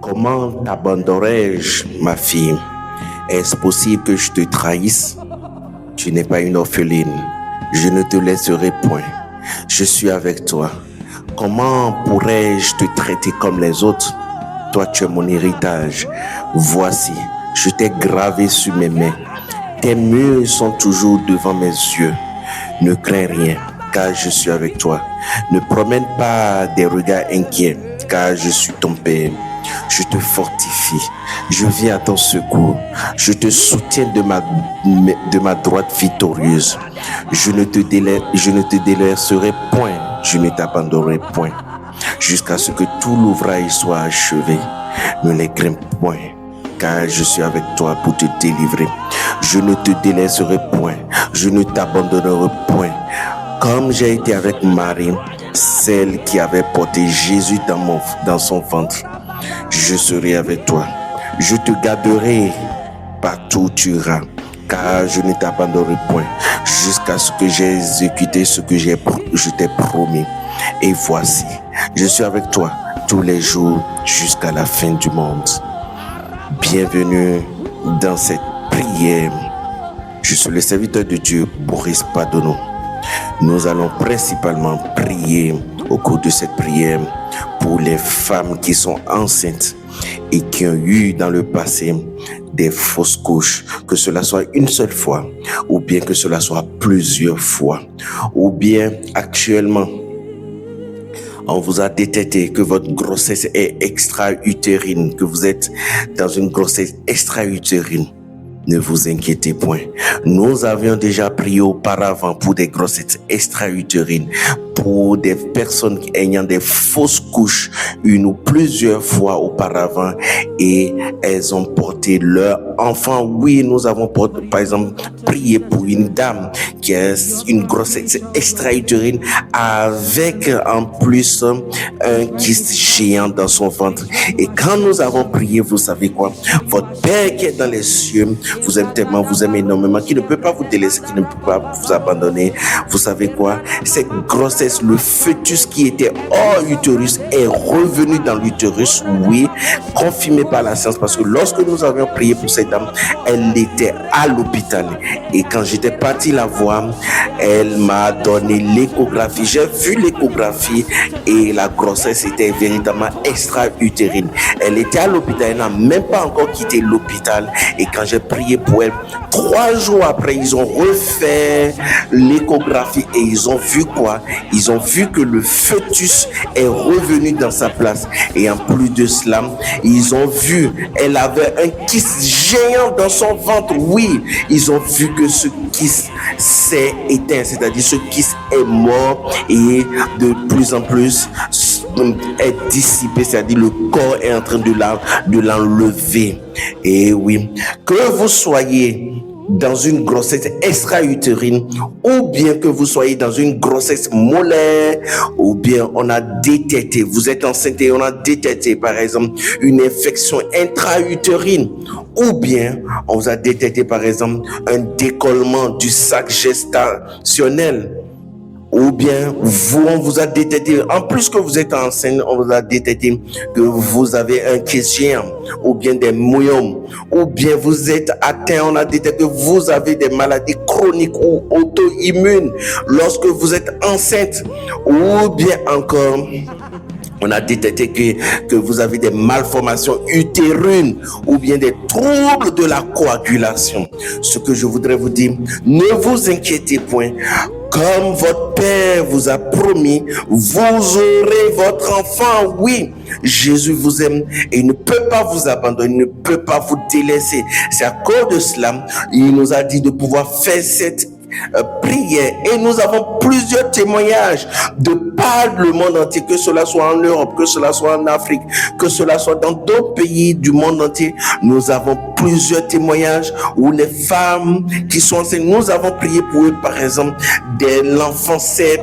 Comment t'abandonnerai-je, ma fille? Est-ce possible que je te trahisse? Tu n'es pas une orpheline. Je ne te laisserai point. Je suis avec toi. Comment pourrais-je te traiter comme les autres? Toi, tu es mon héritage. Voici, je t'ai gravé sur mes mains. Tes murs sont toujours devant mes yeux. Ne crains rien, car je suis avec toi. Ne promène pas des regards inquiets, car je suis ton Père. Je te fortifie, je viens à ton secours, je te soutiens de ma droite victorieuse. Je ne te délaisserai point, je ne t'abandonnerai point, jusqu'à ce que tout l'ouvrage soit achevé. Ne les crains point, car je suis avec toi pour te délivrer. Je ne te délaisserai point, je ne t'abandonnerai point. Comme j'ai été avec Marie, celle qui avait porté Jésus dans son ventre, je serai avec toi. Je te garderai partout où tu iras, car je ne t'abandonnerai point, jusqu'à ce que j'ai exécuté ce que je t'ai promis. Et voici, je suis avec toi tous les jours jusqu'à la fin du monde. Bienvenue dans cette prière. Je suis le serviteur de Dieu, Boris Padono. Nous allons principalement prier au cours de cette prière pour les femmes qui sont enceintes et qui ont eu dans le passé des fausses couches, que cela soit une seule fois ou bien que cela soit plusieurs fois, ou bien actuellement on vous a détecté que votre grossesse est extra-utérine, que vous êtes dans une grossesse extra-utérine. Ne vous inquiétez point. Nous avions déjà prié auparavant pour des grossesses extra-utérines, pour des personnes ayant des fausses couches une ou plusieurs fois auparavant et elles ont porté leur enfant. Oui, nous avons par exemple prié pour une dame qui a une grossesse extra-utérine avec en plus un kyste géant dans son ventre. Et quand nous avons prié, vous savez quoi? Votre Père qui est dans les cieux vous aime tellement, vous aime énormément, qui ne peut pas vous délaisser, qui ne peut pas vous abandonner. Vous savez quoi? Cette grossesse, le fœtus qui était hors utérus est revenu dans l'utérus, oui, confirmé par la science, parce que lorsque nous avions prié pour cette dame, elle était à l'hôpital. Et quand j'étais parti la voir, elle m'a donné l'échographie. J'ai vu l'échographie et la grossesse était véritablement extra-utérine. Elle était à l'hôpital, elle n'a même pas encore quitté l'hôpital. Et quand j'ai prié pour elle, 3 jours après, ils ont refait l'échographie et ils ont vu quoi? Ils ont vu que le fœtus est revenu dans sa place. Et en plus de cela, ils ont vu, elle avait un kyste géant dans son ventre. Oui, ils ont vu que ce kyste s'est éteint, c'est-à-dire ce kyste est mort et de plus en plus est dissipé, c'est-à-dire le corps est en train de l'enlever. Et oui, que vous soyez dans une grossesse extra-utérine ou bien que vous soyez dans une grossesse molaire ou bien on a détecté, vous êtes enceinte et on a détecté par exemple une infection intra-utérine ou bien on vous a détecté par exemple un décollement du sac gestationnel. Ou bien on vous a détecté, en plus que vous êtes enceinte, on vous a détecté que vous avez un kyste géant, ou bien des myomes, ou bien vous êtes atteint, on a détecté que vous avez des maladies chroniques ou auto-immunes lorsque vous êtes enceinte, ou bien encore on a détecté que vous avez des malformations utérines ou bien des troubles de la coagulation. Ce que je voudrais vous dire, ne vous inquiétez point. Comme votre Père vous a promis, vous aurez votre enfant. Oui, Jésus vous aime et il ne peut pas vous abandonner, il ne peut pas vous délaisser. C'est à cause de cela, il nous a dit de pouvoir faire cette prière et nous avons plusieurs témoignages de par le monde entier, que cela soit en Europe, que cela soit en Afrique, que cela soit dans d'autres pays du monde entier. Nous avons plusieurs témoignages où les femmes qui sont enceintes, nous avons prié pour eux, par exemple, l'enfant s'est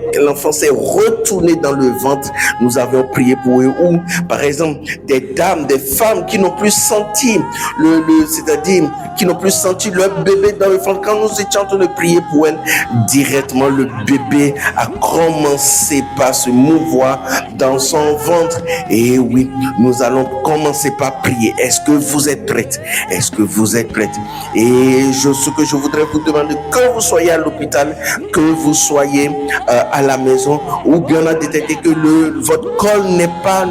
retourné dans le ventre, nous avons prié pour eux, ou par exemple des dames, des femmes qui n'ont plus senti c'est-à-dire qui n'ont plus senti leur bébé dans le ventre. Quand nous étions en train de prier pour elles, directement le bébé a commencé par se mouvoir dans son ventre. Et oui, nous allons commencer par prier. Est-ce que vous êtes prêtes? Est-ce que vous êtes prêtes? Et ce que je voudrais vous demander, que vous soyez à l'hôpital, que vous soyez à la maison, ou bien on a détecté que votre col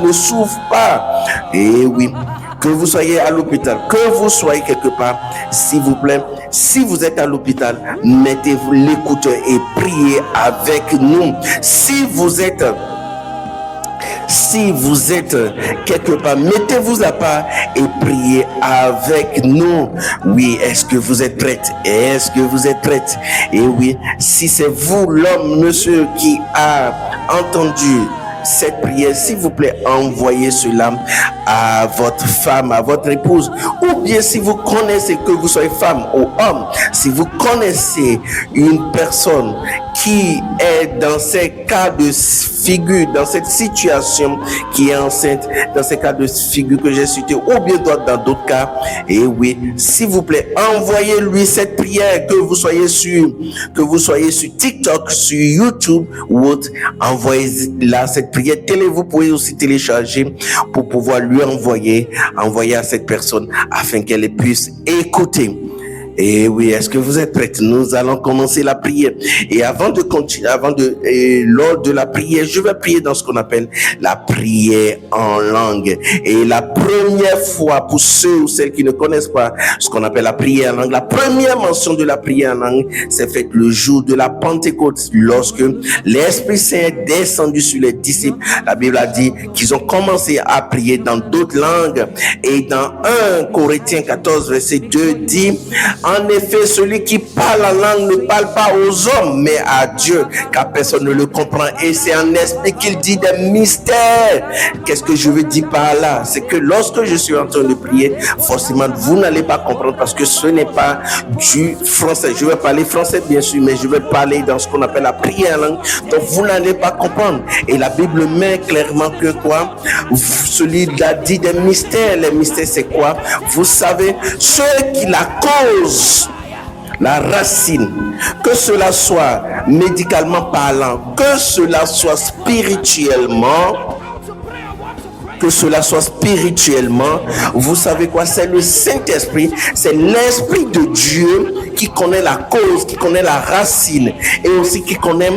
ne s'ouvre pas. Et oui, que vous soyez à l'hôpital, que vous soyez quelque part, s'il vous plaît, si vous êtes à l'hôpital, mettez-vous l'écouteur et priez avec nous. Si vous êtes quelque part, mettez-vous à part et priez avec nous. Oui, est-ce que vous êtes prête? Est-ce que vous êtes prête? Et oui, si c'est vous, l'homme, monsieur, qui a entendu cette prière, s'il vous plaît, envoyez cela à votre femme, à votre épouse, ou bien si vous connaissez, que vous soyez femme ou homme, si vous connaissez une personne qui est dans ces cas de figure, dans cette situation, qui est enceinte, dans ces cas de figure que j'ai cités, ou bien dans d'autres cas, et oui, s'il vous plaît, envoyez-lui cette prière, que vous soyez sur TikTok, sur YouTube ou autre, envoyez-la cette prière. Vous pouvez aussi télécharger pour pouvoir lui envoyer à cette personne afin qu'elle puisse écouter. Et oui, est-ce que vous êtes prêts? Nous allons commencer la prière. Et avant de continuer, lors de la prière, je vais prier dans ce qu'on appelle la prière en langue. Et la première fois, pour ceux ou celles qui ne connaissent pas ce qu'on appelle la prière en langue, la première mention de la prière en langue, c'est faite le jour de la Pentecôte, lorsque l'Esprit Saint est descendu sur les disciples. La Bible a dit qu'ils ont commencé à prier dans d'autres langues. Et dans 1 Corinthiens 14, verset 2 dit: en effet, celui qui parle en langue ne parle pas aux hommes, mais à Dieu, car personne ne le comprend. Et c'est en esprit qu'il dit des mystères. Qu'est-ce que je veux dire par là? C'est que lorsque je suis en train de prier, forcément, vous n'allez pas comprendre parce que ce n'est pas du français. Je vais parler français, bien sûr, mais je vais parler dans ce qu'on appelle la prière en langue. Donc, vous n'allez pas comprendre. Et la Bible met clairement que quoi? Celui-là dit des mystères. Les mystères, c'est quoi? Vous savez, ceux qui la causent, la racine, que cela soit médicalement parlant, que cela soit spirituellement, vous savez quoi? C'est le Saint-Esprit, c'est l'Esprit de Dieu qui connaît la cause, qui connaît la racine et aussi qui connaît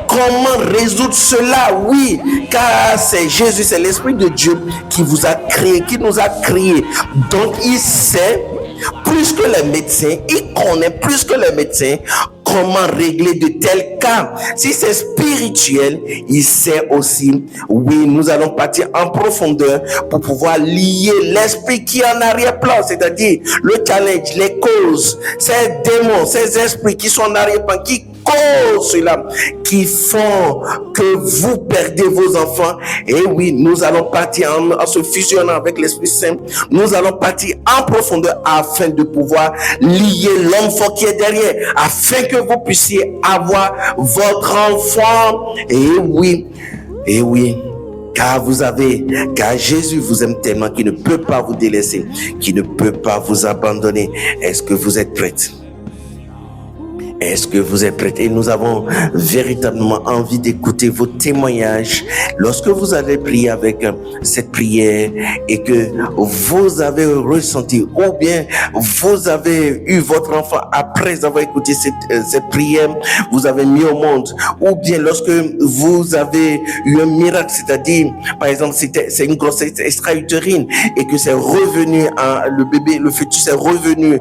comment résoudre cela. Oui, car c'est Jésus, c'est l'Esprit de Dieu qui vous a créé, qui nous a créés. Donc il sait plus que les médecins, il connaît plus que les médecins comment régler de tels cas. Si c'est spirituel, il sait aussi. Oui, nous allons partir en profondeur pour pouvoir lier l'esprit qui est en arrière-plan, c'est-à-dire le challenge, les causes, ces démons, ces esprits qui sont en arrière-plan, qui causent cela, qui font que vous perdez vos enfants. Et oui, nous allons partir en se fusionnant avec l'Esprit Saint. Nous allons partir en profondeur afin de pouvoir lier l'enfant qui est derrière, afin que vous puissiez avoir votre enfant. Et oui, car Jésus vous aime tellement qu'il ne peut pas vous délaisser, qu'il ne peut pas vous abandonner. Est-ce que vous êtes prêts? Est-ce que vous êtes prêts? Et nous avons véritablement envie d'écouter vos témoignages lorsque vous avez prié avec cette prière et que vous avez ressenti, ou bien vous avez eu votre enfant après avoir écouté cette prière, vous avez mis au monde, ou bien lorsque vous avez eu un miracle, c'est-à-dire, par exemple, c'est une grossesse extra-utérine et que c'est revenu, le bébé, le fœtus est revenu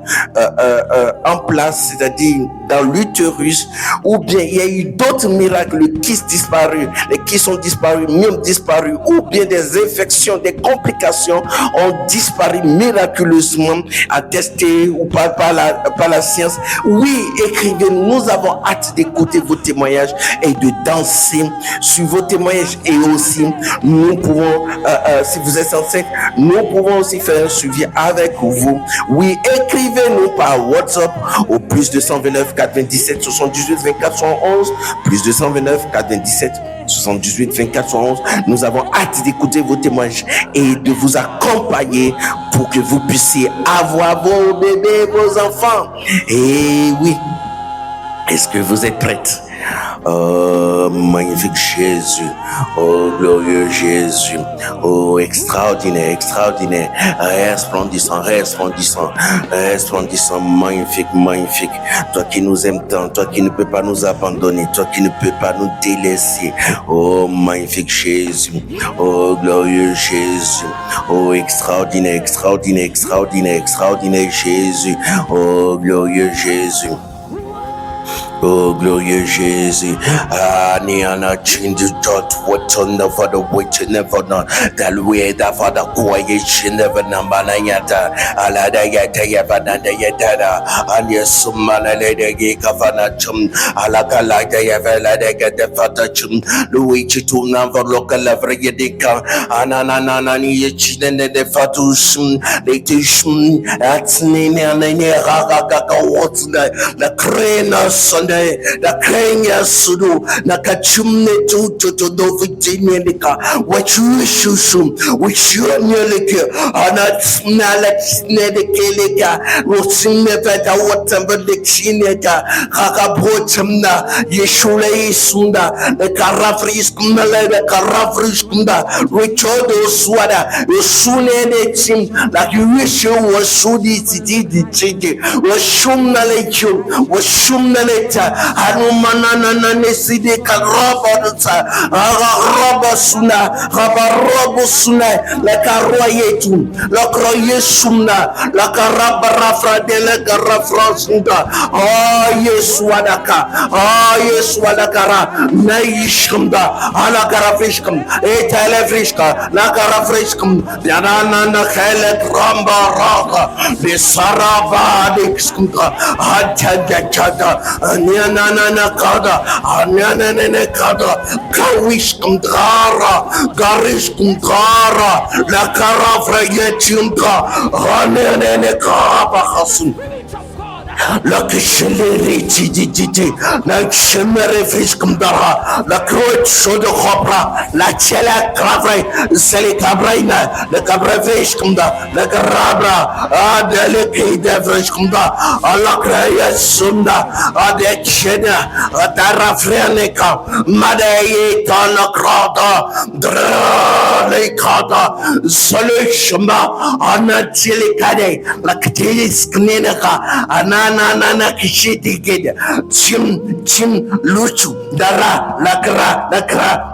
en place, c'est-à-dire dans l'utérus, ou bien il y a eu d'autres miracles, le kyste disparu, les kystes sont disparus, myome disparu, ou bien des infections, des complications ont disparu miraculeusement, attesté ou pas par la science. Oui, écrivez, nous avons hâte d'écouter vos témoignages et de danser sur vos témoignages. Et aussi, nous pouvons, si vous êtes enceinte, nous pouvons aussi faire un suivi avec vous. Oui, écrivez-nous par WhatsApp au plus 229 97 78 24 71, plus 229 97 78 24 71. Nous avons hâte d'écouter vos témoignages et de vous accompagner pour que vous puissiez avoir vos bébés, vos enfants. Et oui, est-ce que vous êtes prêtes? Oh, magnifique Jésus. Oh, glorieux Jésus. Oh, extraordinaire, extraordinaire. Resplendissant, resplendissant, resplendissant. Magnifique, magnifique. Toi qui nous aimes tant, toi qui ne peux pas nous abandonner, toi qui ne peux pas nous délaisser. Oh, magnifique Jésus. Oh, glorieux Jésus. Oh, extraordinaire, extraordinaire, extraordinaire, extraordinaire Jésus. Oh, glorieux Jésus. Oh, glorieux Jésus. Niana change dot what on the for the witch never know. That way that for the quiet never number yata. Alada yata yavananda yata. And yes, sumana lady gavana chum. Alaka like the yavela de get the fata chum. The witch to never local lever yedika. Anana yachin and the fatusum. They teach me that's Nina and Ragaka what's the crane son. Da Kenya Sudu, Nakachumne to do Virginia, what you shusum, which you nearly Anat Snalet Nedekelica, Rosineveta, whatever the Chineta, Hakapotamna, Yeshule Sunda, the Carafris Kumala, the Carafris Kunda, Richodo Swada, you soon ended him like you wish you was Sudi Titi, was Shumna Lechu, was Shumna Leta. Hanumanana neside karabata rabasuna rabarobusuna la karoyetu la kroyesuna la karabarafra de la garafrasunda yeswadaka naishkumda ala karafishkum etalefrishka la karafrishkum yanana khale ramba raga besaraba dixkumda hatta Nana kada, Anana kada, Garish Kundara, Garish Kundara, La Carafra Yetunka, Anana Kabahasun. La Kisheleri Titi, la Chemere Fishkundara, la Croat Shodo Hopra, la Chela Cravre, Seli Cabrina, la Cabrevishkunda, la Carabra, Adeleke Devishkunda, la Craya Sunda, Ade Chena, Adarafrenica, Madaye Talacrata, Dralecata, Solushma, Anatilicade, la Catilis Kninaka, Anana Kishiti Gid, Chim Luchu, Dara, Lakra,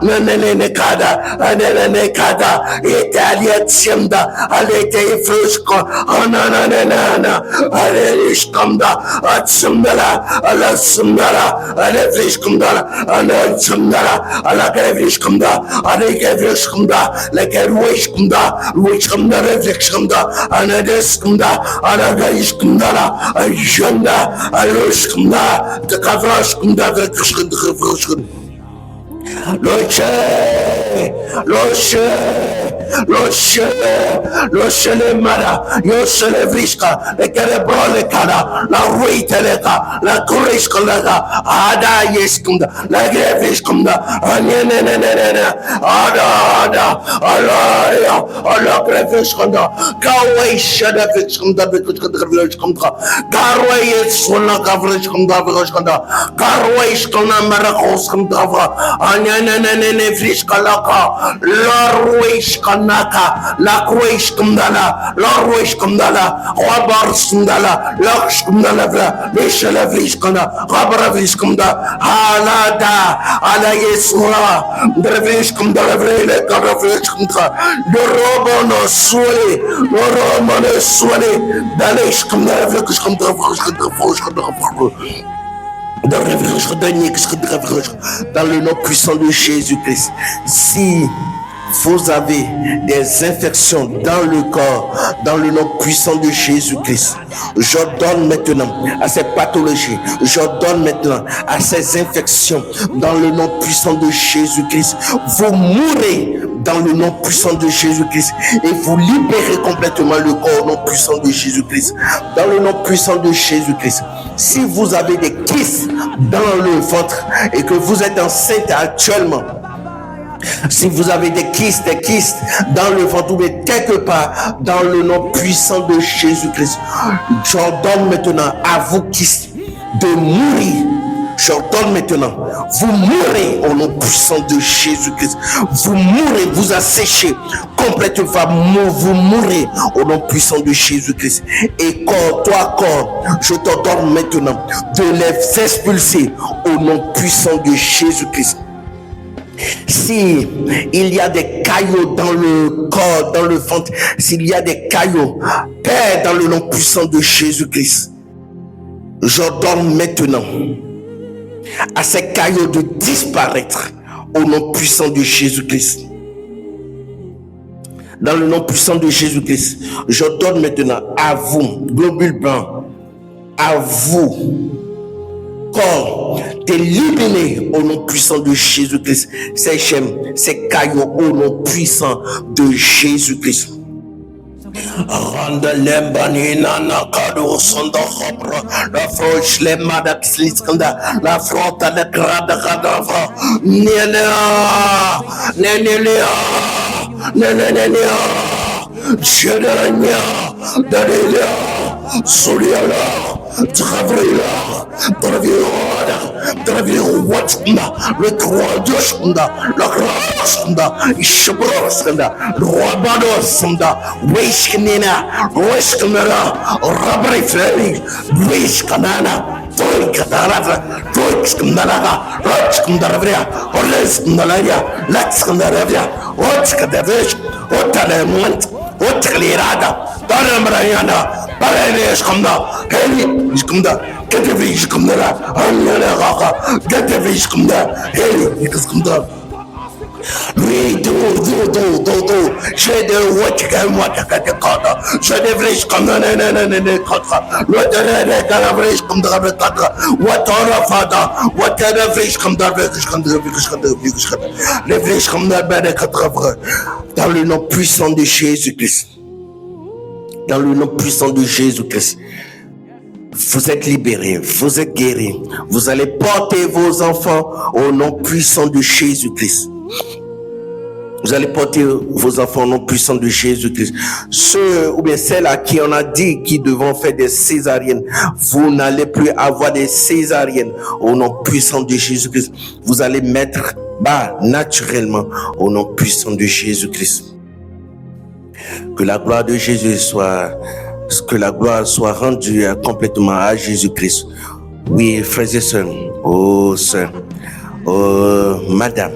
Nanekada, Ananekada, Italia Chimda, Alete Fusco, Ananana, Alishkunda, Atsumdala, Alasumdala, Alefishkunda, Anatsumdala, Alakavishkunda, Alekavishkunda, Lekavishkunda, Wishkunda, Reflexkunda, Anadeskunda, Alagashkunda, Ayanda, Alushkunda, the Kavrashkunda, the Kushkunda, Loche le mara, Yoshe le vrishka, le kerebrole kana, la ruiteleka, la kurishkoleka, Ada yeskunda, la grevishkunda, Anyanenenena, Ada, Alaya, Ala grevishkunda, Kawe shada vishkunda, Vikushkunda, Garway suna kavrishkunda, Vikushkunda, Garway skona marakoskunda, Anyanene vrishkalaka, Lorwishkanaka, Lakwishkundala, Lorwishkundala, Rabarsundala, Lakshkundala, Lishalavishkana, Rabaravishkunda, Halada, Ala Yesura, Drevishkundala, Karavishkunda, Lorobono Suli, Dalishkunda, Vikushkunda, dans le nom puissant de Jésus-Christ. Si vous avez des infections dans le corps, dans le nom puissant de Jésus-Christ, j'ordonne maintenant à ces pathologies, j'ordonne maintenant à ces infections dans le nom puissant de Jésus-Christ. Vous mourrez dans le nom puissant de Jésus-Christ et vous libérez complètement le corps au nom puissant de Jésus-Christ. Dans le nom puissant de Jésus-Christ. Si vous avez des kystes dans le ventre et que vous êtes enceinte actuellement, si vous avez des kystes dans le ventre ou quelque part dans le nom puissant de Jésus-Christ, j'ordonne maintenant à vous kystes de mourir. J'ordonne maintenant, vous mourrez au nom puissant de Jésus-Christ. Vous mourrez, vous asséchez complètement, vous mourrez au nom puissant de Jésus-Christ. Et corps, je t'ordonne maintenant de les expulser au nom puissant de Jésus-Christ. Si il y a des caillots dans le corps, dans le ventre, s'il y a des caillots, Père, dans le nom puissant de Jésus-Christ, j'ordonne maintenant à ces caillots de disparaître au nom puissant de Jésus-Christ. Dans le nom puissant de Jésus-Christ, j'ordonne maintenant à vous, globules blancs, à vous, corps, d'éliminer au nom puissant de Jésus-Christ ces gemmes, ces caillots au nom puissant de Jésus-Christ. Randa lembanina na kado sonda khobra la froch le madak sliskanda la fronta de grada gadava nene Jedania Dalia Soliala Travela Travela Watchunda le Croix la Croix Ishabrosanda Robadosanda Wishkinina Wishkamera Rabri Feli Wishkanana Toikatara Toikskamdalaga Rochkamdaravia Orleskamdalaria Laxkamdaravia Watchkadavish Otalemant Otlirada Taramrayana Parayashkamda Heli Ishkamda Katavishkamda Anyana Raka Katavishkamda Heli Ikaskamda Oui, do. J'ai de Watchka, je devrais comme le comme dans le nom puissant de Jésus-Christ. Dans le nom puissant de Jésus-Christ. Vous êtes libérés, vous êtes guéris. Vous allez porter vos enfants au nom puissant de Jésus-Christ. Vous allez porter vos enfants au nom puissant de Jésus-Christ. Ceux ou bien celles à qui on a dit qu'ils devront faire des césariennes, vous n'allez plus avoir des césariennes au nom puissant de Jésus-Christ. Vous allez mettre bas naturellement au nom puissant de Jésus-Christ. Que la gloire de Jésus soit rendue complètement à Jésus-Christ. Oui, frères et sœurs, oh sœurs, oh madame,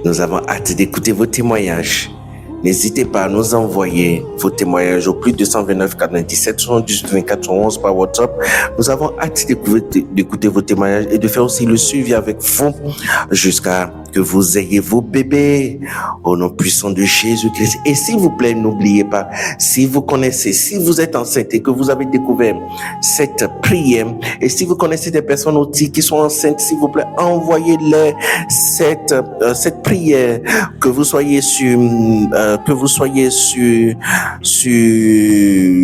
nous avons hâte d'écouter vos témoignages. N'hésitez pas à nous envoyer vos témoignages au plus 229 97 78 24 11 par WhatsApp. Nous avons hâte d'écouter vos témoignages et de faire aussi le suivi avec vous jusqu'à que vous ayez vos bébés au nom puissant de Jésus-Christ. Et s'il vous plaît, n'oubliez pas, si vous connaissez, si vous êtes enceinte et que vous avez découvert cette prière, et si vous connaissez des personnes aussi qui sont enceintes, s'il vous plaît, envoyez-leur cette prière, que vous soyez sur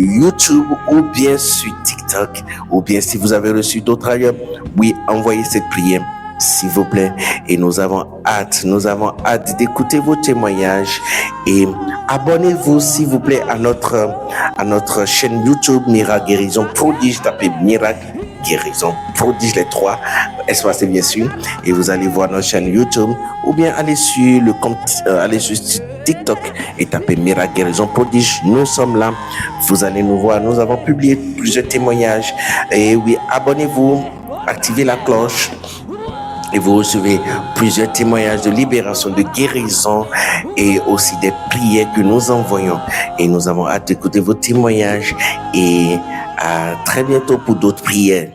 YouTube ou bien sur TikTok, ou bien si vous avez reçu d'autres ailleurs, oui, envoyez cette prière, s'il vous plaît. Et nous avons hâte d'écouter vos témoignages. Et abonnez-vous, s'il vous plaît, à notre chaîne YouTube Miracle Guérison Prodige. Tapez Miracle Guérison Prodige, les 3 espacés bien sûr, et vous allez voir notre chaîne YouTube, ou bien allez sur le compte, allez sur TikTok et tapez Miracle Guérison Prodige. Nous sommes là, vous allez nous voir. Nous avons publié plusieurs témoignages. Et oui, abonnez-vous, activez la cloche et vous recevez plusieurs témoignages de libération, de guérison et aussi des prières que nous envoyons. Et nous avons hâte d'écouter vos témoignages et à très bientôt pour d'autres prières.